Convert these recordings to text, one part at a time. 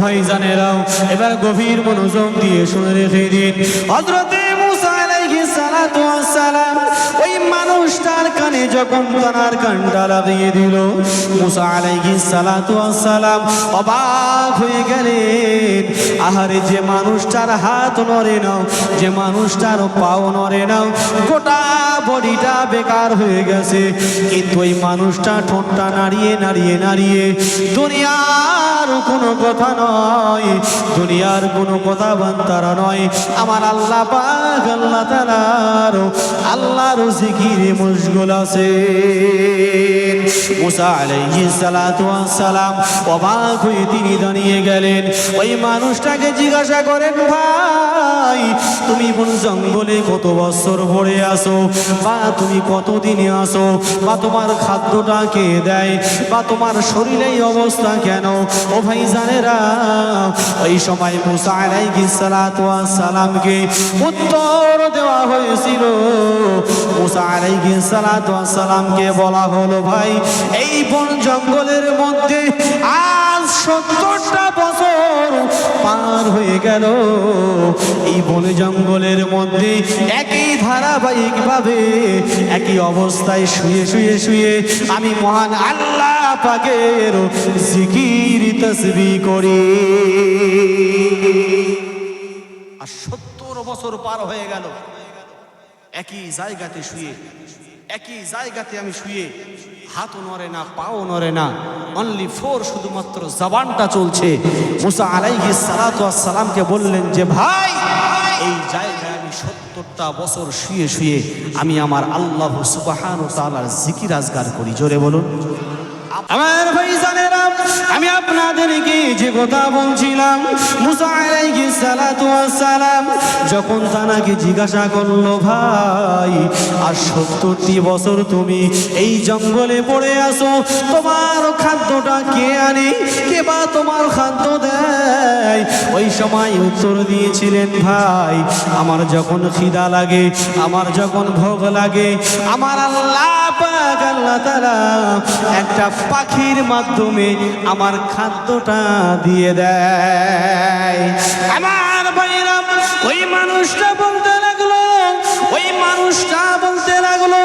ভাইজানেরাও এবার গভীর মনোযোগ দিয়ে শুনে রেখে দিন। হযরতে মুসা আলাইহিস সালাতু ওয়াস সালাম ওই মানুষটার কানে যখন তার কানটা লাগিয়ে দিল, মুসা আলাইহিস সালাতু ওয়াস সালাম অবাক হয়ে গেলেন। আহারে, যে মানুষটার হাত নড়ে না, যে মানুষটার পাও নড়ে না, গোটা বডিটা বেকার হয়ে গেছে, কিন্তু ওই মানুষটা ঠোঁটটা নাড়িয়ে নাড়িয়ে নাড়িয়ে দুনিয়ার কোনো কথা নয়, দুনিয়ার কোনো কথা বান্তারা নয়, আমার আল্লাহ পাক আল্লাহ তাআলার আল্লাহর জিকিরে মশগুল আছে। মুসা আলাইহিস সালাতু ওয়াস সালাম অবাক হয়ে তিনি দাঁড়িয়ে গেলেন। ওই মানুষটাকে জিজ্ঞাসা করেন, ভাই তুমি কোন জঙ্গলে কত বছর পড়ে আসো, বা তুমি কতদিনে আসো, বা তোমার খাদ্যটা কে দেয়, বা তোমার শরীরে এই অবস্থা কেন? ও ভাইজানেরা, ওই সময় মুসা আলাইহিস সালাতু ওয়াস সালামকে উত্তর দেওয়া হয়েছিল। মুসা আলাইহিস সালাতু ওয়াস সালামকে বলা হলো, ভাই এই বন জঙ্গলের মধ্যে আজ 70টা বছর পার হয়ে গেল। এই বন জঙ্গলের মধ্যে একই ধারাবাহিক ভাবে একই অবস্থায় শুয়ে শুয়ে শুয়ে আমি মহান আল্লাহ পাকের জিকির তাসবিহ করি। আর 70 বছর পার হয়ে গেল, একই জায়গাতে শুয়ে, একই জায়গাতে আমি শুয়ে, হাতও নড়ে না, পাও নড়ে না, অনলি ফোর শুধুমাত্র জবানটা চলছে। মুসা আলাইহিস সালাতু ওয়াস সালামকে বললেন যে, ভাই এই জায়গায় আমি 70টা বছর শুয়ে শুয়ে আমি আমার আল্লাহ সুবহানাহু ওয়া তাআলার জিকির আজগার করি। জোরে বলুন। আমার ভাইজানেরা, আমি আপনাদেরকে যে কথা বলছিলাম, মুসা আলাইহিস সালাতু ওয়াস সালাম যখন তাকে জিজ্ঞাসা করলো, ভাই আর 70টি বছর তুমি এই জঙ্গলে পড়ে আসো, তোমার খাদ্যটা কে আনে, কে বা তোমার খাদ্য দেয়? ওই সময় উত্তর দিয়েছিলেন, ভাই আমার যখন খিদা লাগে, আমার যখন ভোগ লাগে, আমার আল্লাহ পাক আল্লাহ তাআলা একটা পাখির মাধ্যমে আমার খাদ্যটা দিয়ে দেয়। আমার ভাইরা, ওই মানুষটা বলতে লাগলো, ওই মানুষটা বলতে লাগলো,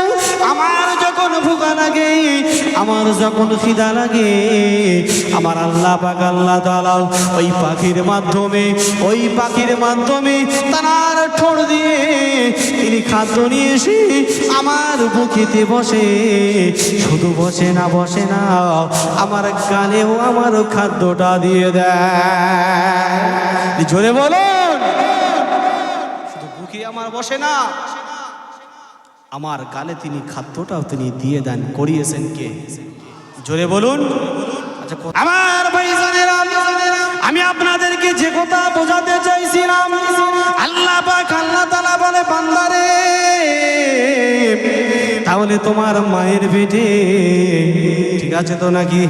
আমার যখন ভোগা লাগে, আমার যখন খিদা লাগে, আমার আল্লাহ পাক আল্লাহ তাআলা ওই পাখির মাধ্যমে, ওই পাখির মাধ্যমে তার ঠোঁট দিয়ে তিনি খাদ্য নিয়ে এসে আমার বুকেতে বসে, শুধু বসে না বসে না, আমার গালেও আমার খাদ্যটা দিয়ে দেয়। জোরে বলুন। শুধু বুকে আমার বসে না, আমার গালে তিনি খাদ্যটাও তিনি দিয়ে দেন। করিয়েছেন কে? জোরে বলুন। আচ্ছা, আমার ভাইজানেরা, আমি আপনাদেরকে যে কথা বোঝাতে চাইছিলাম, আল্লাহ পাক আল্লাহ তাআলা বলে, বান্দারে তাহলে তোমার মায়ের পেটে, ঠিক আছে তো নাকি?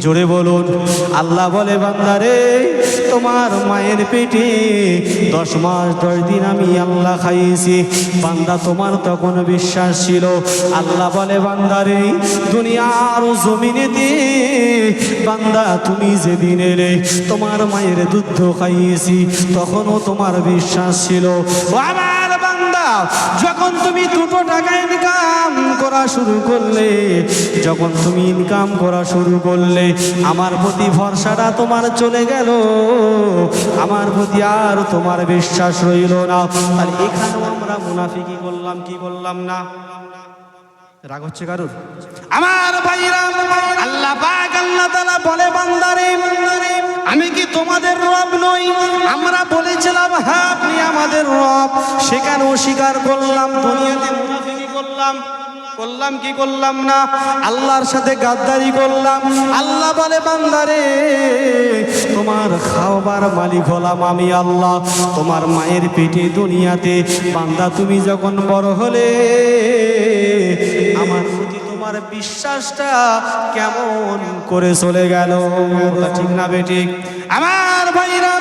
জোরে বলুন। আল্লাহ বলে, বান্দারে তোমার মায়ের পেটে 10 মাস 10 দিন আমি আল্লাহ খাইয়েছি। বান্দা তোমার তখন বিশ্বাস ছিল। আল্লাহ বলে, বান্দারে দুনিয়ার জমিনেতে বান্দা তুমি যেদিন এলে তোমার মায়ের দুধ খাইয়েছি, তখনও তোমার বিশ্বাস ছিল। আমার বান্দা, যখন তুমি 2 টাকা ইনকাম করা শুরু করলে, যখন তুমি ইনকাম করা শুরু করলে, আমার প্রতি ভরসাটা তোমার চলে গেল, আমার প্রতি আর তোমার বিশ্বাস রইল না। আর এখানেও আমরা মুনাফিকি করলাম, কি করলাম না? রাগ হচ্ছে কারুর? আমার ভাইরা, আল্লাহ পাক আল্লাহ তাআলা বলে, বান্দারে আমি কি তোমাদের রব নই? আমরা বলেছিলাম হ্যাঁ আপনি আমাদের রব, সেখানে অস্বীকার করলাম, দুনিয়াতে মুনাফিকি করলাম, করলাম কি করলাম না? আল্লাহর সাথে গাদ্দারি করলাম। আল্লাহ বলে, বান্দারে তোমার খাওয়াবার মালিক হলাম আমি আল্লাহ। তোমার মায়ের পেটে দুনিয়াতে বান্দা তুমি যখন বড় হলে, আমার প্রতি তোমার বিশ্বাসটা কেমন করে চলে গেল? ঠিক না বেঠিক? আমার ভাইরা,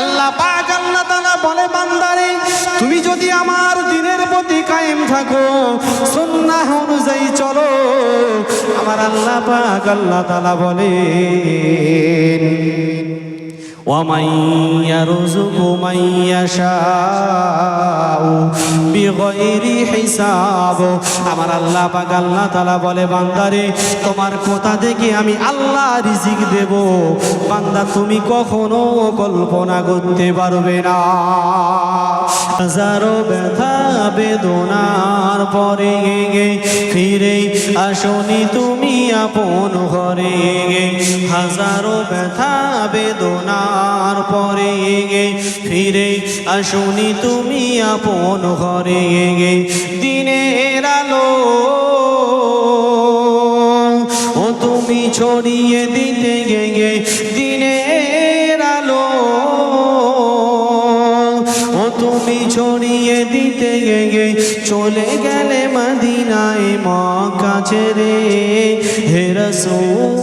আল্লাহ পাক আল্লাহ তাআলা বলে, বান্দারে তুমি যদি আমার দ্বীনের প্রতি কায়েম থাকো, সুন্নাহ অনুযায়ী চলো, আমার আল্লাহ পাক আল্লাহ তাআলা বলেন ومن يرزق من يشاء بغير حساب আমার আল্লাহ পাক আল্লাহ তাআলা বলে বান্দারে তোমার কোথা থেকে আমি আল্লাহ রিজিক দেব বান্দা তুমি কখনো কল্পনা করতে পারবে না হাজারো ব্যথা বেদনার পরে ফিরে আসনি তুমি আপন ঘরে হাজারো ব্যথা বেদনার পরে ফিরে আসনি তুমি আপন ঘরে দিনের আলো ও তুমি ছড়িয়ে দিতে গে দিনের আলো ও তুমি ছড়িয়ে দিতে গে চলে গেলে মদিনায় মক্কা ছেড়ে হে রাসূল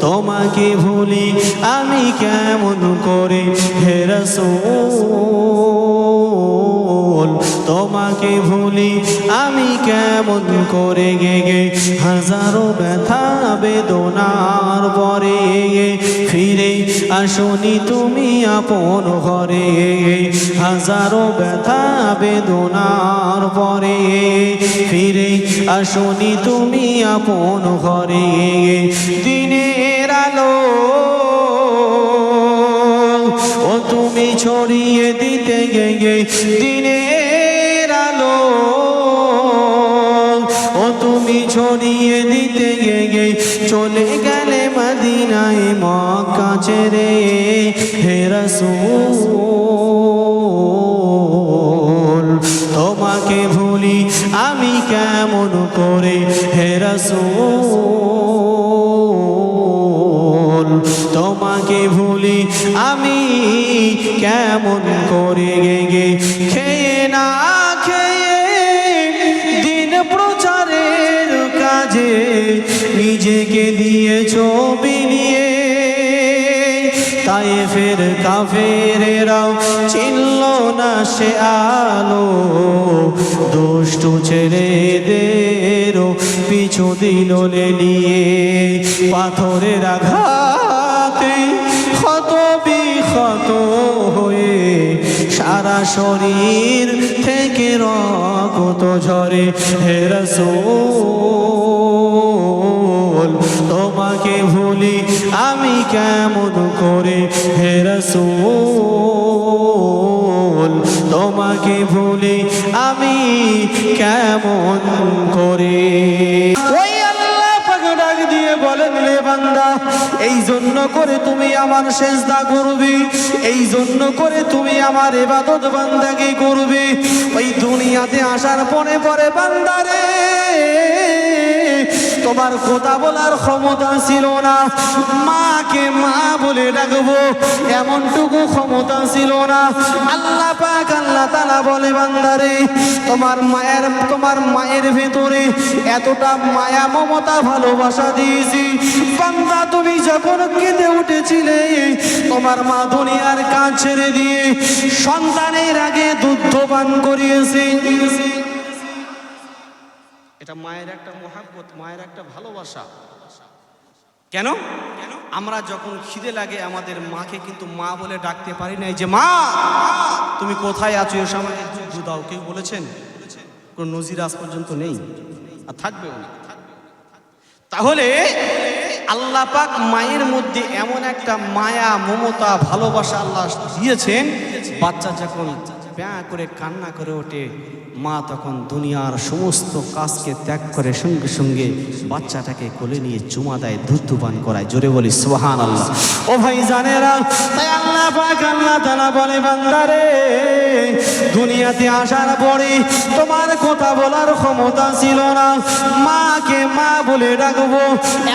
তোমাকে ভুলি আমি কেমন করে হে রাসূল তোমাকে ভুলি আমি কেমন করে গে হাজারো ব্যথা বেদনার পরে ফিরে আসনি তুমি আপন ঘরে হাজারো ব্যথা বেদনার পরে ফিরে আসনি তুমি আপন ঘরে দিনের আলো ও তুমি ছড়িয়ে দিতে গে দিনের আলো ও তুমি ছড়িয়ে দিতে গে চলে গেলে মদিনায় মক্কা ছেড়ে হে রাসূল তোমাকে ভুলি আমি কেমন করে হে রাসূল তোমাকে ভুলি আমি কেমন করে গে খেয়ে না খেয়ে দিন প্রচারের কাজে নিজেকে দিয়েছ বিলিয়ে তায়েফের কাফেরেরাও চিনল না সে আলো দুষ্টু ছেলেদেরও পিছু দিল লেলিয়ে পাথরের আঘাতে ক্ষত বিক্ষত হয়ে সারা শরীর থেকে রক্ত ঝরে হে রাসূল তোমাকে ভুলি আমি কেমন করে হে রাসূল তোমাকে ভুলি আমি কেমন করে ওই আল্লাহ পাক ডাক দিয়ে বলেন রে বান্দা এই জন্য করে তুমি আমার সিজদা করবে এই জন্য করে তুমি আমার ইবাদত বান্দাগি করবে ওই দুনিয়াতে আসার পরে পরে বান্দারে তোমার কথা বলার ক্ষমতা ছিল না মাকে মা বলে ডাকবো এমনটুকু ক্ষমতা ছিল না আল্লাহ পাক আল্লাহ তাআলা বলে বান্দারে তোমার মায়ের ভেতরে এতটা মায়া মমতা ভালোবাসা দিয়েছি বান্দা তুমি যখন কেঁদে উঠেছিলে তোমার মা দুনিয়ার কাজ ছেড়ে দিয়ে সন্তানের আগে দুধ পান করিয়েছে এটা মায়ের একটা মহাব্বত মায়ের একটা ভালোবাসা কেন আমরা যখন খিদে লাগে আমাদের মাকে কিন্তু মা বলে ডাকতে পারি না যে মা তুমি কোথায় আছো এসে আমাকে দুধ দাও কেউ বলেছেন কোন নজির আজ পর্যন্ত নেই আর থাকবেও না তাহলে আল্লাহ পাক মায়ের মধ্যে এমন একটা মায়া মমতা ভালোবাসা আল্লাহ দিয়েছেন বাচ্চা যখন ব্যাঁ করে কান্না করে ওঠে মা তখন দুনিয়ার সমস্ত কাজকে ত্যাগ করে সঙ্গে সঙ্গে বাচ্চাটাকে কোলে নিয়ে চুমা দেয় দুধ পান করায় জোরে বলি সুবহানাল্লাহ ও ভাই জানেরা তাই আল্লাহ পাক আল্লাহ তাআলা বলে বান্দারে দুনিয়াতে আসার পরে তোমার কথা বলার ক্ষমতা ছিল না মাকে মা বলে ডাকবো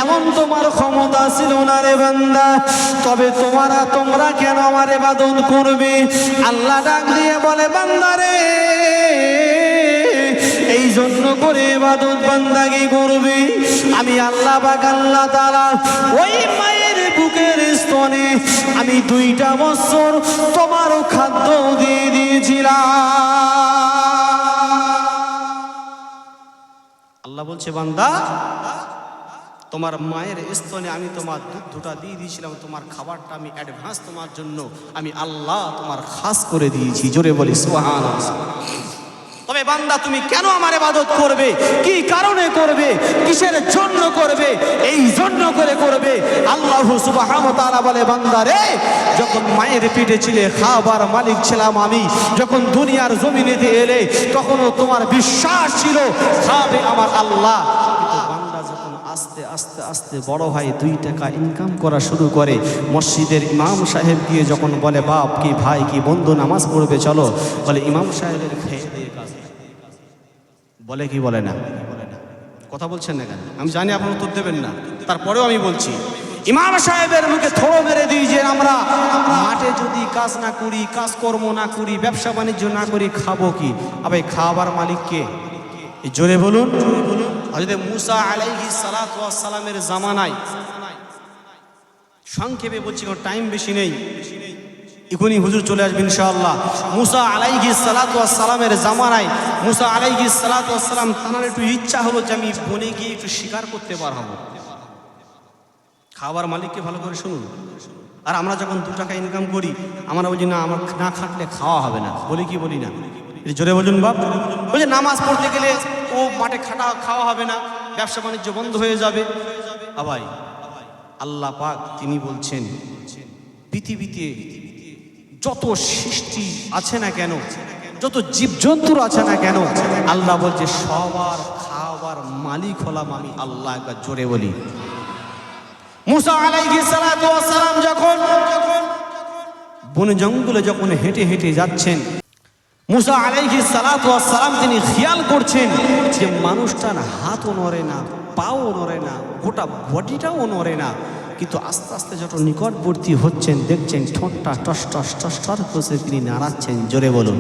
এমন তোমার ক্ষমতা ছিল না রে বান্দা তবে তোমরা কেন আমার ইবাদত করবে আল্লাহ ডাক দিয়ে বলে বান্দারে এই জন্য করে ইবাদত বান্দাগি করবে আমি আল্লাহ পাক আল্লাহ তাআলা ওই মায়ের বুকের স্তনে আমি 2টা বছর তোমার খাদ্য দিয়ে দিয়েছিলাম আল্লাহ বলছে বান্দা তোমার মায়ের স্তনে আমি তোমার দুধটা দিয়ে দিয়েছিলাম, তোমার খাবারটা আমি অ্যাডভান্স তোমার জন্য আমি আল্লাহ তোমার খাস করে দিয়েছি। জোরে বলি সুবহানাল্লাহ। তবে বান্দা তুমি কেন আমার ইবাদত করবে, কি কারণে করবে, কিসের জন্য করবে? এই জন্য করে করবে। আল্লাহ সুবহানাহু ওয়া তাআলা বলে, বান্দা রে, যখন মায়ের পেটে ছিলে খাবার মালিক ছিলাম আমি, যখন দুনিয়ার জমিনেতে এলে তখনও তোমার বিশ্বাস ছিল খাবে আমার আল্লাহ। কিন্তু বান্দা যখন আস্তে আস্তে আস্তে বড় হয়, 2 টাকা ইনকাম করা শুরু করে, মসজিদের ইমাম সাহেব গিয়ে যখন বলে, বাপ কি ভাই কি বন্ধু নামাজ পড়বে চলো, বলে ইমাম সাহেবের খেয়ে দিয়ে কাজ, বলে কি বলে না? কথা বলছেন না কেন? আমি জানি আপনারা উত্তর দেবেন না, তারপরেও আমি বলছি, ইমাম সাহেবের মুখে থোড়ো মেরে দিই যে আমরা মাঠে যদি কাজ না করি, কাজকর্ম না করি, ব্যবসা বাণিজ্য না করি, খাবো কি? আবে খাবার মালিক কে? জোরে বলুন। হযরত মুসা আলাইহিস সালাতু ওয়াস সালামের জামানায়, সংক্ষেপে বলছি কারণ টাইম বেশি নেই, এখনই হুজুর চলে আসবে ইনশাআল্লাহ। মুসা আলাইহিস সালাতু ওয়াস সালামের জামানায় মুসা আলাইহিস সালাতু ওয়াস সালাম তার একটু ইচ্ছা হলো যে আমি বনে গিয়ে একটু শিকার করতে পারবো। খাবার মালিককে ভালো করে শুনুন। আর আমরা যখন 2 টাকা ইনকাম করি আমরা বলি না, আমার না খাটলে খাওয়া হবে না, বলি কি বলি না? জোরে বলুন বাপ। ওই যে নামাজ পড়তে গেলে ও মাঠে খাওয়া হবে না, ব্যবসা বাণিজ্য বন্ধ হয়ে যাবে। আবাই আল্লাহ পাক তিনি বলছেন, পৃথিবীতে যত সৃষ্টি আছে না কেন, যত জীবজন্তুর আছে না কেন, আল্লাহ বলছে সবার খাবার মালিক হলাম আমি আল্লাহ। একবার জোরে বলি। মুসা আলাইহিস সালাতু ওয়াস সালাম যখন বন জঙ্গলে যখন হেঁটে হেঁটে যাচ্ছেন, মুসা আলাইহিস সালাতু ওয়াস সালাম তিনি খেয়াল করছেন যে মানুষটার হাতও নড়ে না, পাও নড়ে না, গোটা বডিটাও নড়ে না। কিন্তু আস্তে আস্তে যত নিকটবর্তী হচ্ছেন দেখছেন ঠোঁটটা টস টস টস টস করে তিনি নাড়াচ্ছেন। জোরে বলুন।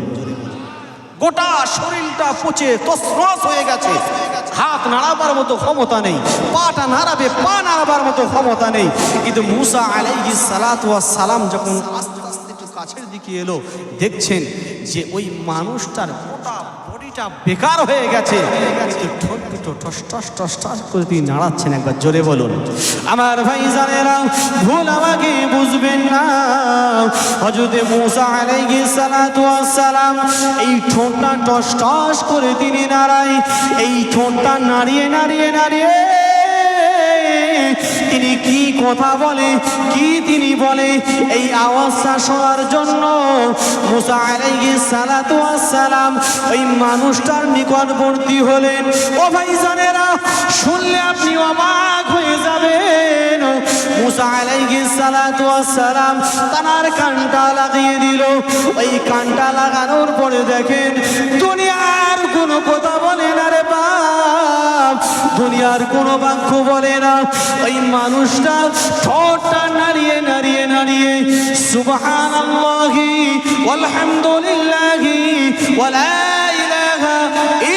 গোটা শরীরটা পচে তছনছ হয়ে গেছে, হাত নাড়াবার মতো ক্ষমতা নেই, পাটা নাড়াবে পা নাড়াবার মতো ক্ষমতা নেই। কিন্তু মুসা আলাইহিস সালাতু ওয়াস সালাম যখন আস্তে আস্তে একটু কাছের দিকে এলো, দেখছেন যে ওই মানুষটার গোটা বডিটা বেকার হয়ে গেছে, কিন্তু ঠোঁট দুটো টস টস টস টস করে তিনি নাড়াচ্ছেন। একবার জোরে বলুন। আমার ভাইজানেরা, ভুল আমাকে বুঝবেন না, হযরত মুসা আলাইহিস সালাতু ওয়াস সালাম এই ঠোঁটটা টস টস করে তিনি নাড়ায়, এই ঠোঁটটা নাড়িয়ে নাড়িয়ে নাড়িয়ে তিনি কি কথা বলে, কি তিনি বলে, এই আওয়াজটা শোনার জন্য মুসা আলাইহিস সালাতু ওয়াস সালাম ওই মানুষটার নিকটবর্তী হলেন। ও ভাইজানেরা, শুনলে আপনি অবাক হয়ে যাবেন। মুসা আলাইহিস সালাতু ওয়াস সালাম তার কানটা লাগিয়ে দিল। ওই কানটা লাগানোর পরে দেখেন দুনিয়ার কোনো কথা বলে না রে বাপ, দুনিয়ার কোনো বাক্য বলে না। ওই মানুষটা ঠোঁটটা নাড়িয়ে নাড়িয়ে নাড়িয়ে সুবহানাল্লাহি ওয়ালহামদুলিল্লাহি ওয়ালা ইলাহা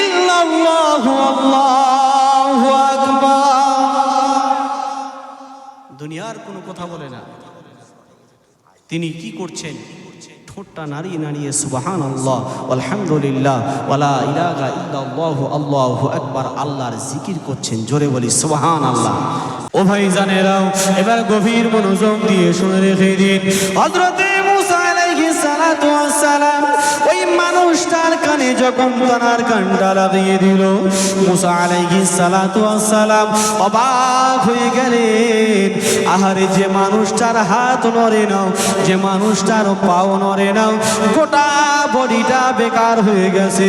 ইল্লাল্লাহু আল্লাহু আকবার, দুনিয়ার কোনো কথা বলে না। তিনি কি করছেন? ঠোঁটটা নাড়িয়ে নাড়িয়ে সুবহানাল্লাহ আলহামদুলিল্লাহ ওয়ালা ইলাহা ইল্লাল্লাহু আল্লাহু আকবার আল্লাহর জিকির করছেন। জোরে বলি সুবহানাল্লাহ। ও ভাইজানেরা, এবার গভীর মনোযোগ দিয়ে শুনে রেখে দিন। হযরত মুসা আলাইহিস সালাতু ওয়াস সালাম ওই মানুষটার কানে যখন তার কানটা লাগিয়ে দিল, মুসা আলাইহিস সালাতু ওয়াস সালাম অবাক হয়ে গেলেন। আহারে, যে মানুষটার হাত নড়ে না, যে মানুষটার পাও নড়ে না, গোটা বডিটা বেকার হয়ে গেছে,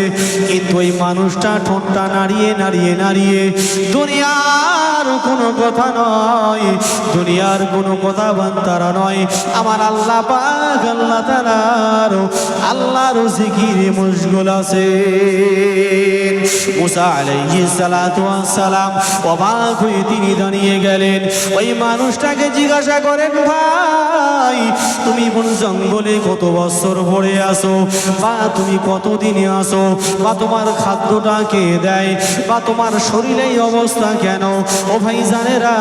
কিন্তু ওই মানুষটা ঠোঁটটা নাড়িয়ে নাড়িয়ে নাড়িয়ে দুনিয়ার কোনো কথা নয়, দুনিয়ার কোনো কথা বান্তারা নয়, আমার আল্লাহ পাক আল্লাহ তাআলার আল্লাহর জিকিরে মশগুল আছে। মুসা আলাইহিস সালাতু ওয়াস সালাম অবাক হয়ে তিনি দাঁড়িয়ে গেলেন। ওই মানুষটাকে জিজ্ঞাসা করেন, ভাই তুমি কোন জঙ্গলে কত বছর পড়ে আসো, বা তুমি কতদিনে আসো, বা তোমার খাদ্যটা কে দেয়, বা তোমার শরীরে এই অবস্থা কেন? ও ভাইজানেরা,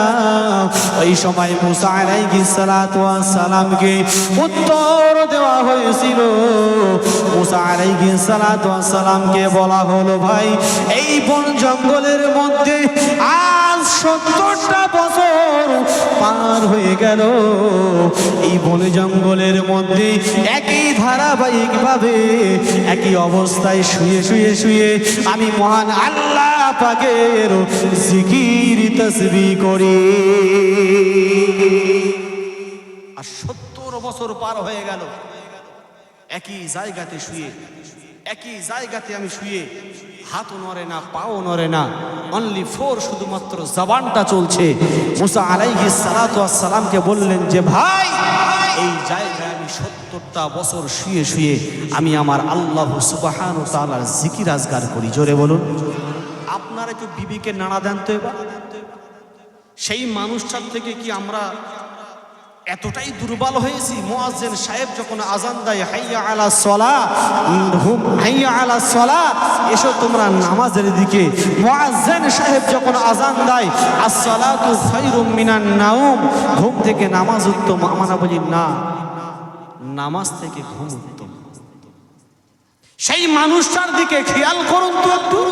ওই সময় মুসা আলাইহিস সালাতু ওয়াস সালামকে উত্তর দেওয়া হয়েছিল। মুসা আলাইহিস সালাতু ওয়াস সালামকে বলা হলো, ভাই এই বন জঙ্গলের মধ্যে আজ 70টা বছর পার হয়ে গেল। এই বনে জঙ্গলের মধ্যে একই ধারাবাহিক ভাবে একই অবস্থায় শুয়ে শুয়ে শুয়ে আমি মহান আল্লাহ পাকের জিকির তাসবিহ করি। আর 70 বছর পার হয়ে গেল, একই জায়গাতে শুয়ে, একই জায়গাতে আমি শুয়ে, হাতও নড়ে না, পাও নড়ে না, অনলি ফোর, শুধুমাত্র জবানটা চলছে। মুসা আলাইহিস সালাতু ওয়াস সালামকে বললেন যে ভাই, এই জায়গায় আমি 70টা বছর শুয়ে শুয়ে আমি আমার আল্লাহ সুবহানাহু ওয়া তাআলার জিকির আজগার করি। জোরে বলুন। আপনারা একটু বিবিকে নাড়া দেন তো এবার। সেই মানুষটার থেকে কি আমরা এতটাই দুর্বল হয়েছি? মুয়াজ্জিন সাহেব যখন আজান দেয়, হাইয়া আলাস সালাহ, হাইয়া আলাস সালাহ, এসো তোমরা নামাজের দিকে। মুয়াজ্জিন সাহেব যখন আজান দেয়, আস-সালাতু খায়রুম মিনান নাওম, ঘুম থেকে নামাজ উত্তম। আমরা বলি না, নামাজ থেকে ঘুম উত্তম। সেই মানুষটার দিকে খেয়াল করুন তো একটু,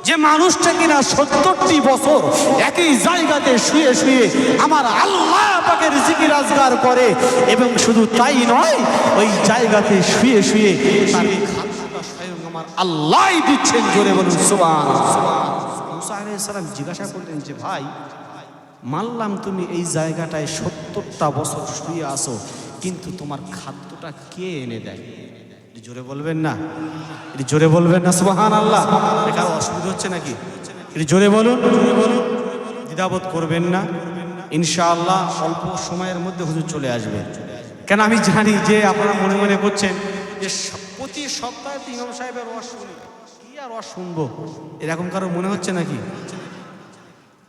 যে মানুষটা কিনা 70টি বছর একই জায়গাতে শুয়ে শুয়ে আমার আল্লাহ পাকের জিকির আজগার করে, এবং শুধু তাই নয়, ওই জায়গাতে শুয়ে শুয়ে তার খাদ্যটা স্বয়ং আমার আল্লাহই দিচ্ছেন। জোরে বলুন সুবহানাল্লাহ। মুসা আলাইহিস সালাম জিজ্ঞাসা করলেন যে ভাই, মানলাম তুমি এই জায়গাটায় 70টা বছর শুয়ে আসো, কিন্তু তোমার খাদ্যটা কে এনে দেয়? জোরে বলবেন না, এটি জোরে বলবেন না সুবহানাল্লাহ। কারো অসুবিধা হচ্ছে নাকি? এটি জোরে বলুন, জোরে বলুন, দ্বিধাবোধ করবেন না। ইনশাআল্লাহ অল্প সময়ের মধ্যে হুজুর চলে আসবে। কেন আমি জানি যে আপনারা মনে মনে করছেন যে প্রতি সপ্তাহে তো ইমাম সাহেবের ওয়াজ শুনি, কি আর ওয়াজ শুনবো, এরকম কারো মনে হচ্ছে নাকি?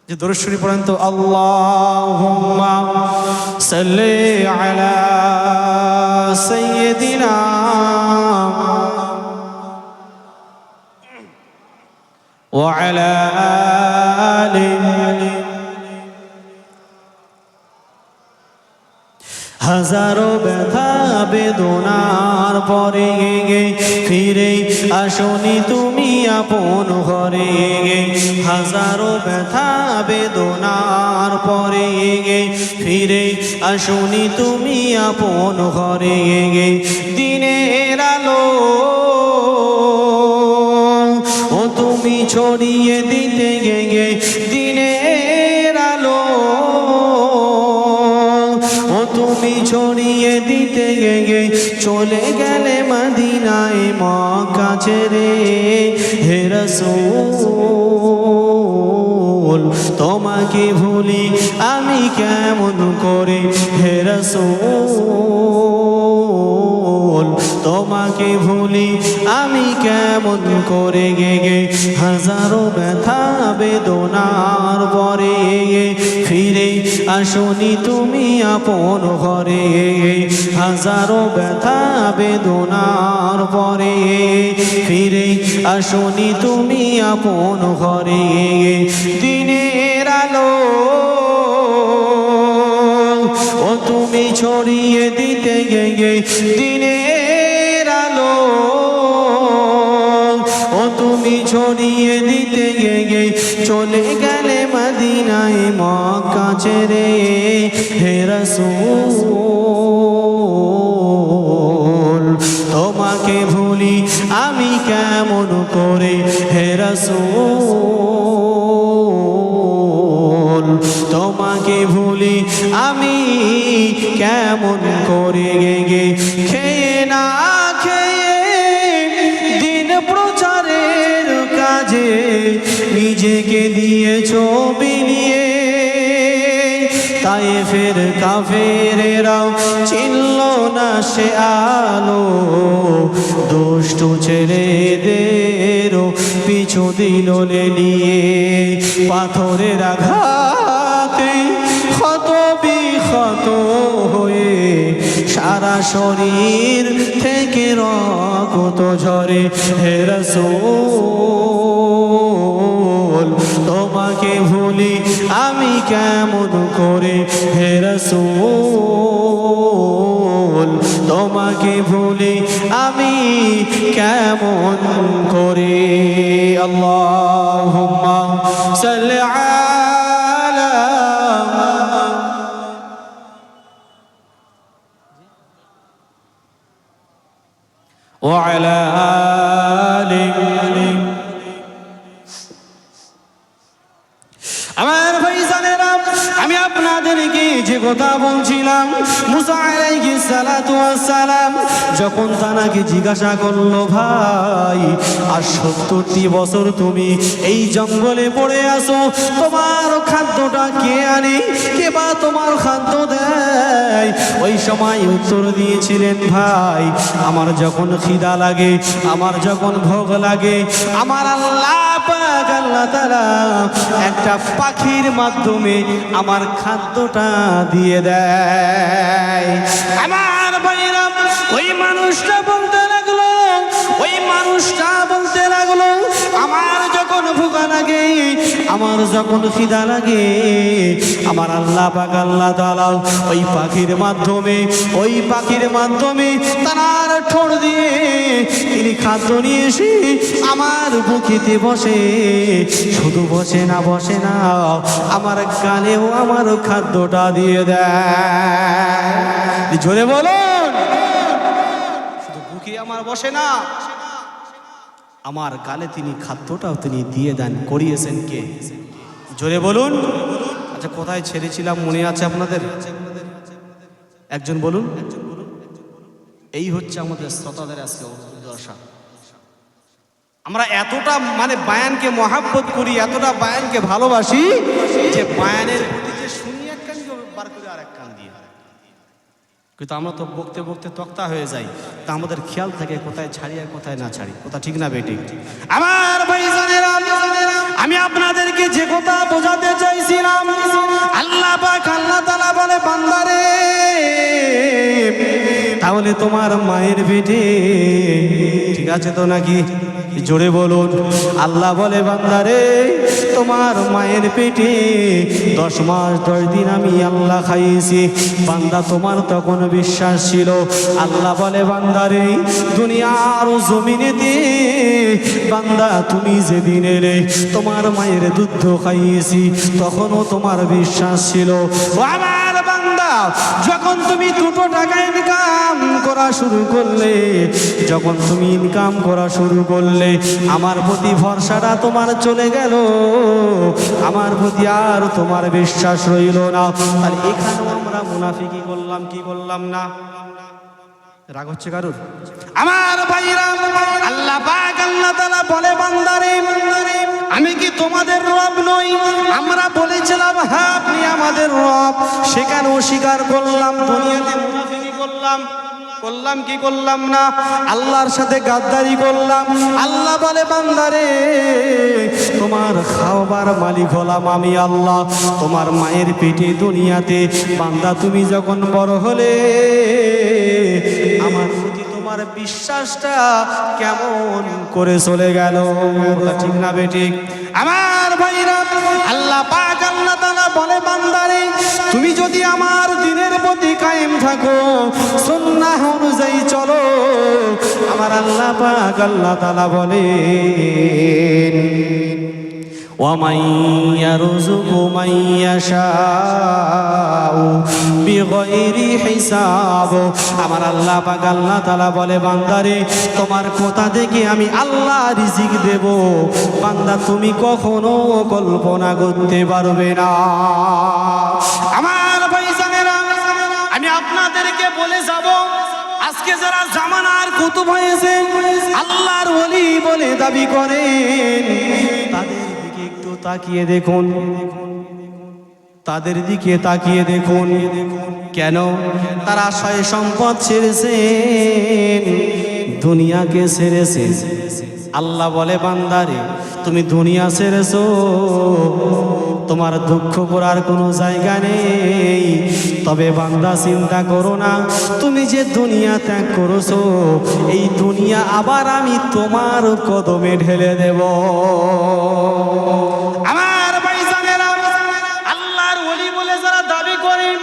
যে দরুদ শরীফ পড়েন তো, আল্লাহুম্মা সাল্লি আলা সাইয়্যিদিনা ওয়া আলা আলিহি। হাজারো ব্যথা বেদনার পরে ফিরে আসনি তুমি আপন ঘরে। হাজারো ব্যথা বেদনার পরে ফিরে আসনি তুমি আপন ঘরে। দিনের আলো ও তুমি ছড়িয়ে দিতে গে, দিনের আলো ও তুমি ছড়িয়ে দিতে গে, চলে গেলে মদিনায় মক্কা ছেড়ে। হে রাসূল তোমাকে ভুলি আমি কেমন করে, হে রাসূল তোমাকে ভুলি আমি কেমন করে গে। হাজারো ব্যথা বেদনার পরে ফিরে আসনি তুমি আপন ঘরে। হাজারো ব্যথা বেদনার পরে ফিরে আসনি তুমি আপন ঘরে। দিনের আলো ও তুমি ছড়িয়ে দিতে গে, দিনের আলো ও তুমি ছড়িয়ে দিতে গে, চলে গেলে মদিনায় মক্কা ছেড়ে। হে রাসূল তোমাকে ভুলি আমি কেমন করে, হে রাসূল তোমাকে ভুলি আমি কেমন করে গে। খেয়ে না খেয়ে দিন প্রচারের কাজে নিজেকে দিয়েছো বিলিয়ে। তায়েফের কাফেরেরাও চিনল না সে আলো, দুষ্ট ছেলেদেরও পিছু দিল লেলিয়ে। পাথরের আঘাতে ক্ষত বিক্ষত হয়ে সারা শরীর থেকে রক্ত ঝরে। হে রাসূল তোমাকে ভুলি আমি কেমন করে, হে রাসূল তোমাকে ভুলি আমি কেমন করে। আল্লাহুম্মা সাল্লি আলা وعلى آله আমার ভাইজানেরা, আমি আপনাদেরকে যে কথা বলছিলাম, মুসা আলাইহিস সালাতু ওয়াস সালাম যখন তানাকে জিজ্ঞাসা করলো, ভাই আর 70টি বছর তুমি এই জঙ্গলে পড়ে আসো, তোমার খাদ্যটা কে আনে, কে বা তোমার খাদ্য দেয়? ওই সময় উত্তর দিয়েছিলেন, ভাই আমার যখন খিদা লাগে, আমার যখন ভোগ লাগে, আমার আল্লাহ পাক আল্লাহ তাআলা একটা পাখির মাধ্যমে আমার খাদ্যটা দিয়ে দেয়। আমার ভাইরা, ওই মানুষটা বলতে লাগলো, ওই মানুষটা বলতে লাগলো, আমার যখন ভুখা লাগে, আমার যখন খিদা লাগে, আমার আল্লাহ পাক আল্লাহ তাআলা ওই পাখির মাধ্যমে, ওই পাখির মাধ্যমে তার ঠোঁট দিয়ে তিনি খাদ্য নিয়ে এসে আমার বুকেতে বসে, শুধু বসে না আমার গালেও আমার খাদ্যটা দিয়ে দেয়। জোরে বলুন, শুধু বুকে আমার বসে না, আমার গালে তিনি খাদ্যটাও তিনি দিয়ে দেন। করিয়েছেন কে? জোরে বলুন। আচ্ছা, কোথায় ছেড়েছিলাম মনে আছে আপনাদের? একজন বলুন। এই হচ্ছে আমাদের শ্রোতাদের আজকে দশা। আমরা এতটা মানে বায়ানকে মহাব্বত করি, এতটা বায়ানকে ভালোবাসি যে বায়ানের প্রতি যে শুনি এক কান বার করে আর এক কান দিয়ে, কিন্তু আমরা তো বকতে বকতে তক্তা হয়ে যাই। তা আমাদের খেয়াল থাকে কোথায় ছাড়ি আর কোথায় না ছাড়ি। কথা ঠিক না বেটি? আমার ভাইজানেরা, আমি আপনাদেরকে যে কথা বোঝাতে চাইছিলাম, আল্লাহ পাক আল্লাহ তাআলা বলে, বান্দারে তাহলে তোমার মায়ের পেটে, ঠিক আছে তো নাকি? জোরে বলুন। আল্লাহ বলে, বান্দারে তোমার মায়ের পেটে 10 মাস 10 দিন আমি আল্লাহ খাইয়েছি। বান্দা তোমার তখন বিশ্বাস ছিল। আল্লাহ বলে, বান্দারে দুনিয়ার জমিনেতে বান্দা তুমি যেদিন এলে তোমার মায়ের দুধ খাইয়েছি, তখনও তোমার বিশ্বাস ছিল। আমার বান্দা, যখন তুমি 2 টাকা ইনকাম করা শুরু করলে, যখন তুমি ইনকাম করা শুরু করলে, আমার প্রতি ভরসাটা তোমার চলে গেল, আমার প্রতি আর তোমার বিশ্বাস রইল না। আর এখানেও আমরা মুনাফিকি করলাম, কি করলাম না? রাগ হচ্ছে কারুর? আমার ভাইরা, আল্লাহ পাক আল্লাহ তাআলা বলে, বান্দারে আমি কি তোমাদের রব নই? আমরা বলেছিলাম হ্যাঁ আপনি আমাদের রব, সেখানে অস্বীকার করলাম, দুনিয়াতে মুনাফিকি করলাম, করলাম কি করলাম না? আল্লাহর সাথে গাদ্দারি করলাম। আল্লাহ বলে, বান্দারে তোমার খাওয়াবার মালিক হলাম আমি আল্লাহ। তোমার মায়ের পেটে দুনিয়াতে বান্দা তুমি যখন বড় হলে, আমার প্রতি তোমার বিশ্বাসটা কেমন করে চলে গেল। ঠিক না বেঠিক? আমার ভাইরা, আল্লাহ পাক আল্লাহ তাআলা বলে, বান্দারে তুমি যদি আমার দ্বীনের প্রতি কায়েম থাকো, সুন্নাহ অনুযায়ী চলো, আমার আল্লাহ পাক আল্লাহ তাআলা বলেন, وَمَن يَرْزُقُ مَن يَشَاءُ بِغَيْرِ حِسَابٍ। আমার আল্লাহ পাক আল্লাহ তাআলা বলে, বান্দারে তোমার কোথা থেকে আমি আল্লাহ রিজিক দেব, বান্দা তুমি কখনো কল্পনা করতে পারবে না। আমার ভাইজানেরা, আমি আপনাদেরকে বলে যাব, আজকে যারা জামানার কুতুব হয়েছেন, আল্লাহর ওলি বলে দাবি করেন, তাদের দিকে একটু তাকিয়ে দেখুন, তাদের দিকে তাকিয়ে দেখুন। কেন? তারা সয় সম্পদ ছেড়েছেন, দুনিয়াকে ছেড়েছেন। আল্লাহ বলে, বান্দারে তুমি দুনিয়া ছেড়েছো, তোমার দুঃখ করার কোনো জায়গা নেই। তবে বান্দা চিন্তা করো না, তুমি যে দুনিয়া ত্যাগ করেছো, এই দুনিয়া আবার আমি তোমার কদমে ঢেলে দেব। আমার ভাইজানেরা, আল্লাহর ওলি বলে যারা দাবি করেন,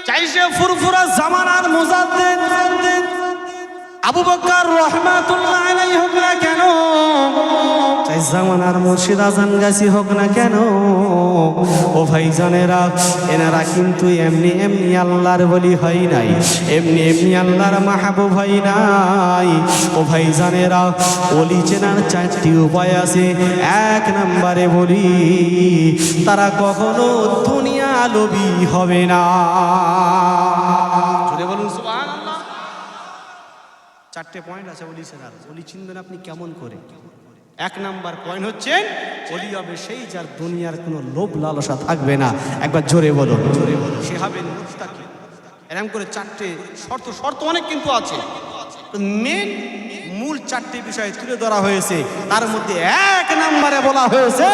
চাইছে ফুরফুরা জামানার মুজাদ্দিদ আবু বকর রহমাতুল্লাহ আলাইহি হোক না কেন, চাই জামানার মুর্শিদ আজান গাছি হোক না কেন, ও ভাইজানেরা এনারা কিন্তু এমনি এমনি আল্লাহর বলি হয় নাই, এমনি এমনি আল্লাহর মাহবুব হয় নাই। ও ভাইজানেরা ওলি চেনার 4টি উপায় আছে। 1 নম্বরে বলি, তারা কখনো দুনিয়া লোভী হবে না। জোরে বলুন সুবহানাল্লাহ। 4টে পয়েন্ট আছে ওলি চেনার। ওলি চিনবেন আপনি কেমন করে? 1 নাম্বার পয়েন্ট হচ্ছে ওলি হবে সেই যার দুনিয়ার কোনো লোভ লালসা থাকবে না। একবার জোরে বলো, জোরে বলো। সে হবে মুত্তাকি। এরকম করে 4টে শর্ত অনেক কিন্তু আছে, মেন মূল 4টে বিষয় তুলে ধরা হয়েছে। তার মধ্যে 1 নম্বরে বলা হয়েছে,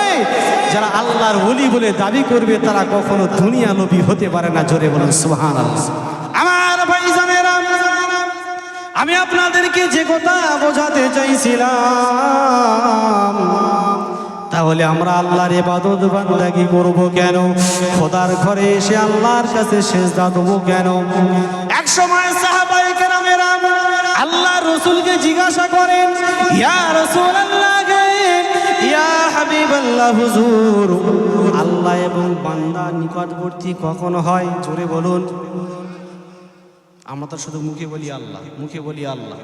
যারা আল্লাহর ওলি বলে দাবি করবে তারা কখনো দুনিয়া লোভী হতে পারে না। জোরে বলুন সুবহানাল্লাহ। আমার ভাইজানেরা, আমি আপনাদেরকে যে কথা বোঝাতে চাইছিলাম, তাহলে আমরা আল্লাহর ইবাদত বান্দাগি করব কেন? খোদার ঘরে এসে আল্লাহর কাছে সিজদা দেব কেন? এক সময় সাহাবায়ে কেরামেরা আল্লাহর রাসূলকে জিজ্ঞাসা করেন, ইয়া রাসূলুল্লাহ, ইয়া হাবিবাল্লাহ, হুজুর, আল্লাহ এবং বান্দা নিকটবর্তী কখন হয়? জোরে বলুন। আমরা তো শুধু মুখে বলি আল্লাহ, মুখে বলি আল্লাহ,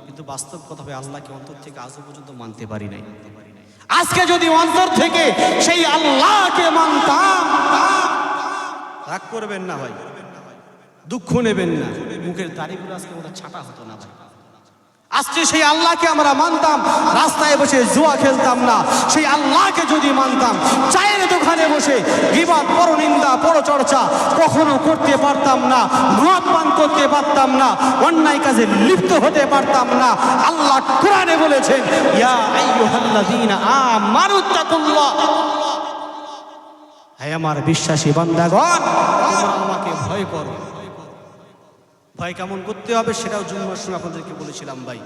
কিন্তু বাস্তব কথা হবে আল্লাহকে অন্তর থেকে আজও পর্যন্ত মানতে পারি নাই। আজকে যদি অন্তর থেকে সেই আল্লাহকে মানতাম, রাগ করবেন না ভাই, দুঃখ নেবেন না, মুখের দাড়িগুলো আজকে ওটা ছাটা হতো না ভাই। আজকে সেই আল্লাহকে আমরা মানতাম, রাস্তায় বসে জুয়া খেলতাম না। সেই আল্লাহকে যদি মানতাম, চায়ের দোকানে বসে গীবত, পরনিন্দা, পরচর্চা কখনো করতে পারতাম না, মদ পান করতে পারতাম না, অন্যায় কাজে লিপ্ত হতে পারতাম না। আল্লাহ কোরআনে বলেছেন, ইয়া আইয়ুহাল্লাযীনা আমানুত্তাকুল্লাহ, হে আমার বিশ্বাসী বান্দাগণ, তোমরা আমাকে ভয় করো। ভয় কেমন করতে হবে সেটাও জুম্মার সময় আপনাদেরকে বলেছিলাম ভাই।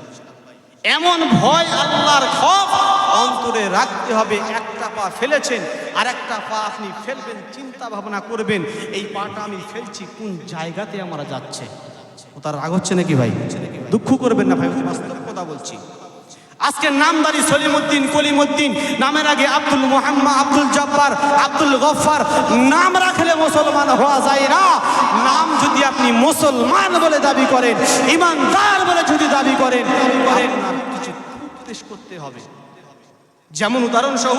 এমন ভয়, আল্লাহর খৌফ অন্তরে রাখতে হবে। একটা পা ফেলেছেন, আর একটা পা আপনি ফেলবেন, চিন্তা ভাবনা করবেন, এই পাটা আমি ফেলছি কোন জায়গাতে আমরা যাচ্ছে। ও তার রাগ হচ্ছে নাকি ভাই? দুঃখ করবেন না ভাই, বাস্তব কথা বলছি। আজকে নামদারি সলিমউদ্দিন, কলিমউদ্দিন, নামের আগে আব্দুল মুহাম্মদ, আব্দুল জব্বার, আব্দুল গফফার নাম রাখলে মুসলমান হওয়া যায় না। নাম যদি আপনি মুসলমান বলে দাবি করেন, ইমানদার বলে যদি দাবি করেন, আপনার কিছু পেশ করতে হবে। যেমন উদাহরণসহ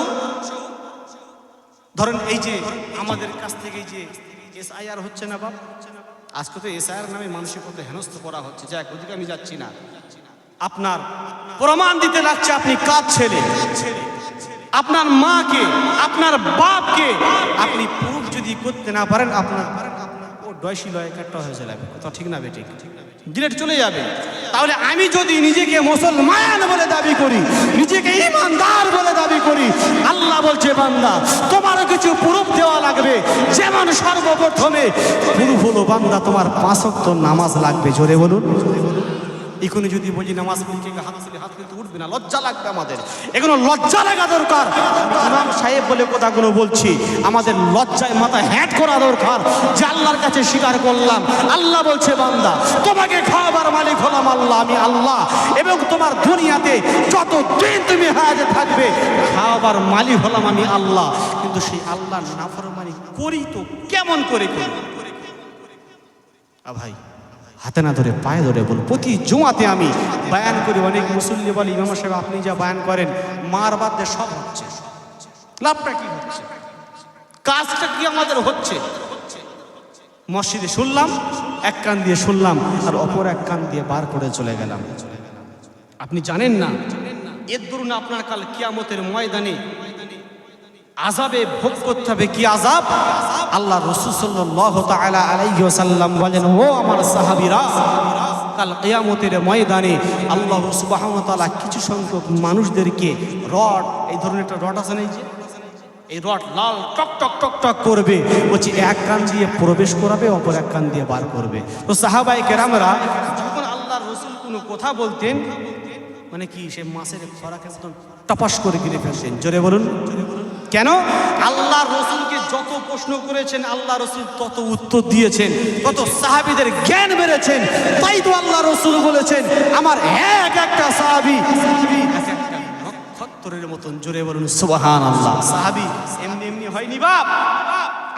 ধরেন, এই যে আমাদের কাছ থেকে যে এসআইআর হচ্ছে না বাপ, আজকে তো এসআইআর নামে মানুষের কত হেনস্থ করা হচ্ছে। যাক, ওদিকে আমি যাচ্ছি না। আপনার প্রমাণ দিতে লাগছে আপনি কাজ ছেলে, আপনার মাকে, আপনার বাপকে আপনি প্রুফ যদি করতে না পারেন, আপনার ও ডয়সি লয় কাটটা হয়ে যাবে। কথা ঠিক না বেঠিক? ডিরেক্ট চলে যাবে। তাহলে আমি যদি নিজেকে মুসলমান বলে দাবি করি, নিজেকে ইমানদার বলে দাবি করি, আল্লাহ বলছে বান্দা তোমারও কিছু প্রুফ দেওয়া লাগবে। যেমন সর্বপ্রথমে প্রুফ হলো বান্দা তোমার 5 ওয়াক্ত নামাজ লাগবে। জোরে বলুন। এখনই যদি বলি নামাজ পড়তে হাত তুলে, হাত কিন্তু উঠবে না, লজ্জা লাগবে আমাদের। এগুলো লজ্জা লাগা দরকার। ইমাম সাহেব বলে কথাগুলো বলছি, আমাদের লজ্জায় মাথা হ্যাট করা দরকার যে আল্লাহর কাছে স্বীকার করলাম। আল্লাহ বলছে বান্দা তোমাকে খাওয়াবার মালিক হলাম আল্লাহ, আমি আল্লাহ, এবং তোমার দুনিয়াতে যতদিন তুমি হায়াতে থাকবে খাওয়াবার মালিক হলাম আমি আল্লাহ। কিন্তু সেই আল্লাহর নাফরমানি করি তো কেমন করে করি? ভাই হাতে না ধরে পায়ে ধরে বল, প্রতি জুমাতে আমি বায়ান করি, অনেক মুসল্লি বলে ইমাম সাহেব আপনি যা বায়ান করেন মার বাদ দিয়ে সব হচ্ছে, লাভটা কি হচ্ছে, কাজটা কি আমাদের হচ্ছে? মসজিদে শুনলাম, এক কান দিয়ে শুনলাম আর অপর এক কান দিয়ে বার করে চলে গেলাম। আপনি জানেন না এর দরুন আপনার কাল কিয়ামতের ময়দানে আযাবে ভোগ করতে হবে। কি আযাব? আল্লাহ রাসূল সাল্লাল্লাহু তাআলা আলাইহি ওয়াসাল্লাম বলেন, ও আমার সাহাবীরা, কাল কিয়ামতের ময়দানে আল্লাহ সুবহানাহু ওয়া তাআলা কিছু সংখ্যক মানুষদেরকে রড, এই ধরনের একটা রড আছে না, এই রড লাল টক টক টক টক করবে, বলছে এক কান দিয়ে প্রবেশ করাবে, অপর এক কান দিয়ে বার করবে। তো সাহাবায়ে কেরামরা যখন আল্লাহর রাসূল কোনো কথা বলতেন, মানে কি সে মাছের খোরাকের মতন টপাস করে গিলে ফেলতেন। জোরে বলুন। কেন? আল্লাহ রসুলকে যত প্রশ্ন করেছেন আল্লাহ রসুল তত উত্তর দিয়েছেন, তত সাহাবীদের জ্ঞান বেড়েছেন। তাই তো আল্লাহ রসুল বলেছেন আমার এক একটা সাহাবী এক একটা নক্ষত্র পাথরের মতন। জোরে বলুন সুবহানাল্লাহ। সাহাবী এমনি এমনি হয়নি বাপ।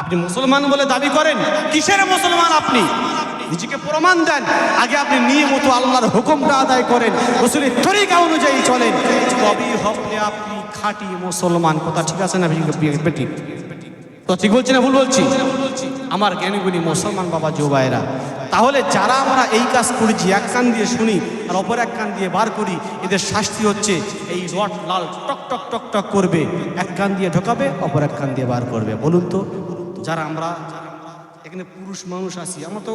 আপনি মুসলমান বলে দাবি করেন, কিসের মুসলমান আপনি? নিজেকে প্রমাণ দেন। আগে আপনি নিয়মত আল্লাহর হুকুমটা আদায় করেন, রাসূলের তরিকা অনুযায়ী চলেন, তবেই হবে আপনি খাঁটি মুসলমান। কথা ঠিক আছে না বেটি? তো ঠিক বলছি না ভুল বলছি? আমার জ্ঞানীগুণী মুসলমান বাবা জোবাইরা, তাহলে যারা আমরা এই কাজ করেছি, এক কান দিয়ে শুনি আর অপর এক কান দিয়ে বার করি, এদের শাস্তি হচ্ছে এই রড লাল টক টক টক টক করবে, এক কান দিয়ে ঢোকাবে, অপর এক কান দিয়ে বার করবে। বলুন তো, যারা আমরা এখানে পুরুষ মানুষ আছি, আমরা তো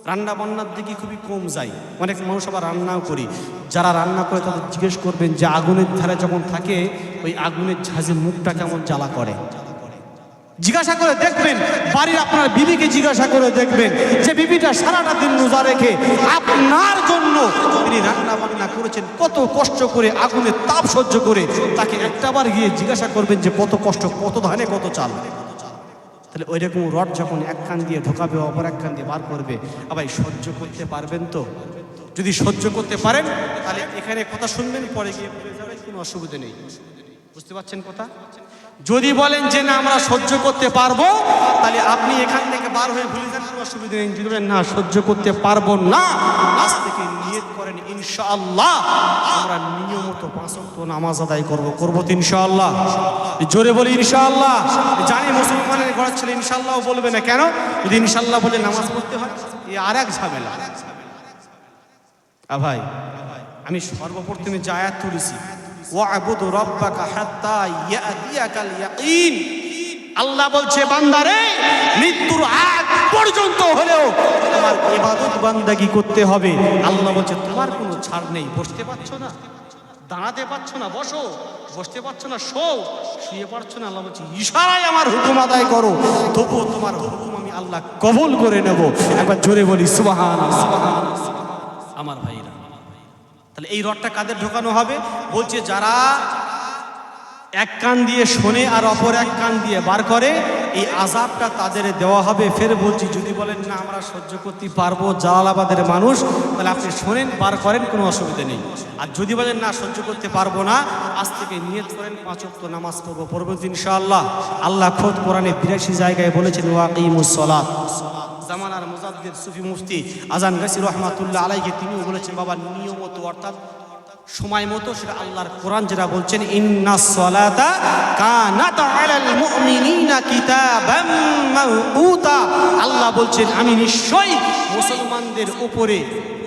রান্না বান্নার দিকে খুবই কম যাই, অনেক মানুষ আবার রান্নাও করি। যারা রান্না করে তাদের জিজ্ঞেস করবেন যে আগুনের ধারে যখন থাকে ওই আগুনের ঝাঁঝের মুখটা কেমন জ্বালা করে, জিজ্ঞাসা করে দেখবেন। বাড়ির আপনার বিবিকে জিজ্ঞাসা করে দেখবেন যে বিবিটা সারাটা দিন রোজা রেখে আপনার জন্য তিনি রান্না বান্না করেছেন, কত কষ্ট করে আগুনের তাপ সহ্য করে, তাকে একটাবার গিয়ে জিজ্ঞাসা করবেন যে কত কষ্ট, কত ধানে কত চাল। তাহলে ওই রকম রড যখন এক কান দিয়ে ঢোকাবে, অপর এক কান দিয়ে বার করবে, আবার সহ্য করতে পারবেন তো? যদি সহ্য করতে পারেন তাহলে এখানে কথা শুনবেন, পরে গিয়ে ভুলে যাবেন, কোনো অসুবিধা নেই। বুঝতে পারছেন কথা? যদি বলেন যে না আমরা সহ্য করতে পারবো, তাহলে আপনি এখান থেকে বার হয়ে ভুলে যান, কোনো অসুবিধা নেই। যদি বলেন না সহ্য করতে পারবো না, আজ থেকে নিয়ত করেন ইনশাআল্লাহ আমরা নিয়মিত 5 ওয়াক্ত নামাজ আদায় করবো তো ইনশাআল্লাহ। জোরে বলি ইনশাআল্লাহ। জানি মুসলমানের ঘরের ছেলে ইনশাআল্লাহ বলবে না, কেন? যদি ইনশাআল্লাহ বলে নামাজ পড়তে হয়, এ আর এক ঝামেলা। ভাই, আমি সর্বপ্রথমে যে আয়াত তুলেছি, ওয়া'বুদ রাব্বাকা হাত্তা ইয়াতিয়াকাল ইয়াকিন, আল্লাহ বলছে বান্দারে মৃত্যুর আগ পর্যন্ত হলেও তোমার ইবাদত বান্দাগি করতে হবে। আল্লাহ বলছে তোমার কোনো ছাড় নেই। বসতে পারছো না, দাঁড়াতে পারছো না, বসো। বসতে পারছো না, শোও। শুয়ে পারছো না, আল্লাহ বলছে ইশারায় আমার হুকুম আদায় করো, তবুও তোমার হুকুম আমি আল্লাহ কবুল করে নেব। একবার জোরে বলি সুবহানাল্লাহ। আমার ভাইরা, তাহলে এই রডটা কাদের ঢোকানো হবে? বলছে যারা এক কান দিয়ে শোনে আর অপর এক কান দিয়ে বার করে, এই আযাবটা তাদের দেওয়া হবে। ফের বলছি, যদি বলেন না আমরা সহ্য করতে পারবো, জালালাবাদের মানুষ, তাহলে আপনি শোনেন, বার করেন, কোনো অসুবিধা নেই। আর যদি বলেন না সহ্য করতে পারবো না, আজ থেকে নিয়ত করেন 5 ওয়াক্ত নামাজ পড়বো ইনশাআল্লাহ। আল্লাহ খোদ কোরআনে 82 জায়গায় বলেছেন ওয়াকিমুস সালাত। জামানার মুজাদ্দিদ সুফি মুফতি আজান গাছি রহমাতুল্লাহ আলাইহি তিনিও বলেছেন বাবা নিয়মত, অর্থাৎ সময় মতো, সেটা আল্লাহর কোরআন যেটা বলছেন ইন্নাস সালাতা কানাত আলাল মুমিনিনা কিতাবাম মাওকুতা। আল্লাহ বলছেন আমি নিশ্চয়ই মুসলমানদের উপরে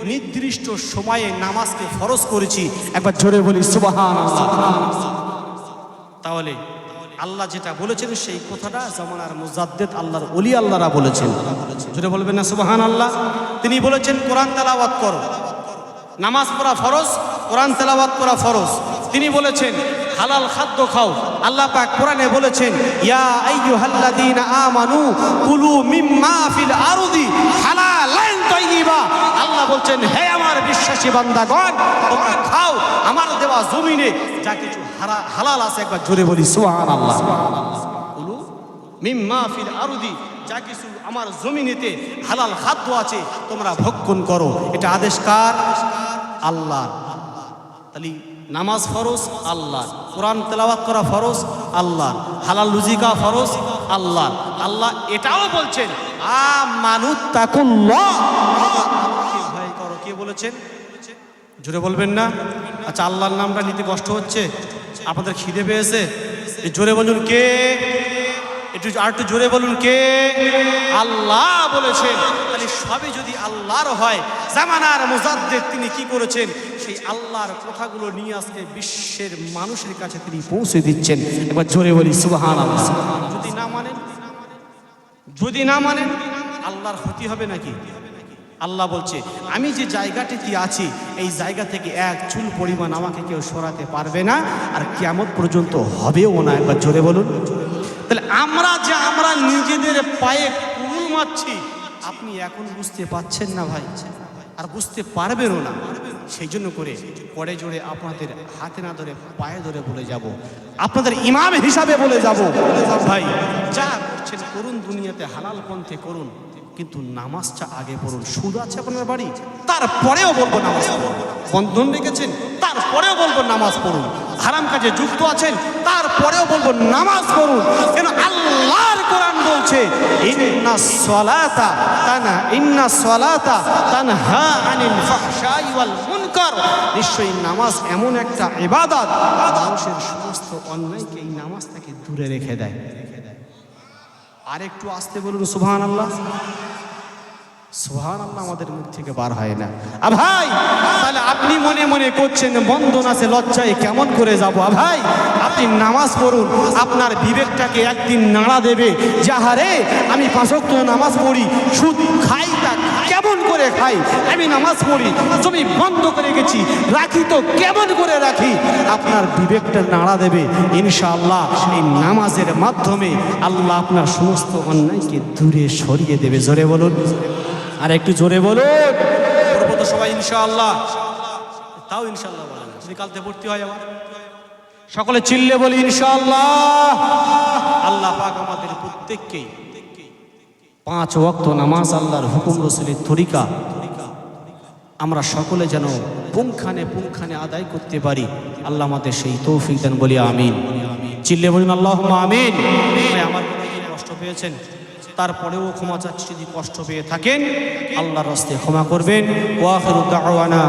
নির্দিষ্ট সময়ে নামাজকে ফরজ করেছি। একবার জোরে বলি সুবহানাল্লাহ। তাহলে আল্লাহ যেটা বলেছেন সেই কথাটা জামানার মুজাদ্দিদ আল্লাহর ওলি আল্লাহরা বলেছেন। জোরে বলবেন না সুবহানাল্লাহ। তিনি বলেছেন কোরআন তেলাওয়াত করো, নামাজ পড়া ফরজ, কোরআন তেলাওয়াত করা ফরজ। তিনি বলেছেন হালাল খাদ্য খাও। আল্লাহ পাক কোরআনে বলেছেন ইয়া আইয়ুহাল্লাযীনা আমানু কুলু মিম্মা ফিল আরদি হালালান তাইয়্যিবা। আল্লাহ বলছেন হে আমার বিশ্বাসী বান্দাগণ, তোমরা খাও আমার দেওয়া জমিনে যা কিছু হালাল আছে। একবার জোরে বলি সুবহানাল্লাহ। কুলু মিম্মা ফিল আরদি, যা কিছু আমার জমিনেতে হালাল খাদ্য আছে তোমরা ভক্ষণ করো। এটা আদেশ কার? আল্লাহ। তাহলে নামাজ ফরজ আল্লাহ, কোরআন তেলাওয়াত করা ফরজ আল্লাহ, হালাল রুজি খাওয়া ফরজ আল্লাহ। আল্লাহ এটাও বলছেন আমানুত্তাকুল্লাহ, আল্লাহকে ভয় করো। কে বলেছেন? জোরে বলবেন না? আচ্ছা, আল্লাহর নামটা নিতে কষ্ট হচ্ছে? আপনাদের খিদে পেয়েছে? জোরে বলুন কে? একটু জোরে বলুন কে? আল্লাহ বলেছেন। তাহলে সবই যদি আল্লাহর হয়, জামানার মুজাদ্দিদ তিনি কি করেছেন? সেই আল্লাহর কথাগুলো নিয়ে আজকে বিশ্বের মানুষের কাছে তিনি পৌঁছে দিচ্ছেন। একবার জোরে বলি সুবহানাল্লাহ। যদি না মানেন আল্লাহর ক্ষতি হবে নাকি? আল্লাহ বলছে আমি যে জায়গাটিতে আছি এই জায়গা থেকে এক চুল পরিমাণ আমাকে কেউ সরাতে পারবে না, আর কিয়ামত পর্যন্ত হবেও না। একবার জোরে বলুন। তাহলে আমরা নিজেদের পায়ে কুড়ুল মারছি, আপনি এখন বুঝতে পাচ্ছেন না ভাই, আর বুঝতে পারবেনও না। সেই জন্য করে পরে জোরে আপনাদের হাতে না ধরে পায়ে ধরে বলে যাব, আপনাদের ইমাম হিসাবে বলে যাব, ভাই যা করছেন করুন, দুনিয়াতে হালাল পন্থে করুন, কিন্তু নামাজটা আগে পড়ুন। সুদ আছে আপনার বাড়ি, তারপরেও বলবো নামাজ বন্ধন রেখেছেন, তারপরেও বলবো নামাজ পড়ুন। হারাম কাজে যুক্ত আছেন তারপরেও বলবো নামাজ পড়ুন। কেন আল্লাহর কোরআন বলছে ইন্নাস সালাতা তানহা আনিল ফাহশাই ওয়াল মুনকার, নিশ্চয়ই নামাজ এমন একটা ইবাদত মানুষের সমস্ত অন্যায়কে এই নামাজ থেকে দূরে রেখে দেয়। আর একটু আস্তে বলুন সুবহানাল্লাহ। সুবহানাল্লাহ আমাদের মুখ থেকে বার হয় না। ভাই তাহলে আপনি মনে মনে করছেন বন্ধন আছে লজ্জায় কেমন করে যাব? ভাই আপনি নামাজ পড়ুন, আপনার বিবেকটাকে একদিন নাড়া দেবে, যাহারে আমি 5 ওয়াক্ত নামাজ পড়ি, সুদ খাই তা কেমন করে খাই, আমি নামাজ পড়ি জমি বন্ধ করে গেছি, রাখি তো কেমন করে রাখি। আপনার বিবেকটা নাড়া দেবে ইনশাআল্লাহ। এই নামাজের মাধ্যমে আল্লাহ আপনার সমস্ত অন্যায়কে দূরে সরিয়ে দেবে। জোরে বলুন, আর একটু জোরে বলুন। করবো তো সবাই ইনশাআল্লাহ। তাও ইনশাআল্লাহ বলেন, যদি কালতে ভর্তি হয় আবার সকলে চিল্লে বলি ইনশাআল্লাহ। আল্লাহ পাক আমাদের প্রত্যেককেই 5 ওয়াক্ত নামাজ আল্লাহর হুকুম রাসূলের তরিকা আমরা সকলে যেন পুঙ্খানে পুঙ্খানে আদায় করতে পারি। আল্লাহ আমাদের সেই তৌফিক দেন, বলি আমিন। চিল্লে বলুন আল্লাহুম্মা আমিন। আমার কষ্ট পেয়েছেন তারপরেও ক্ষমা চাচ্ছি, যদি কষ্ট পেয়ে থাকেন আল্লাহর রাস্তায় ক্ষমা করবেন। ওয়া আখিরু দাওয়ানা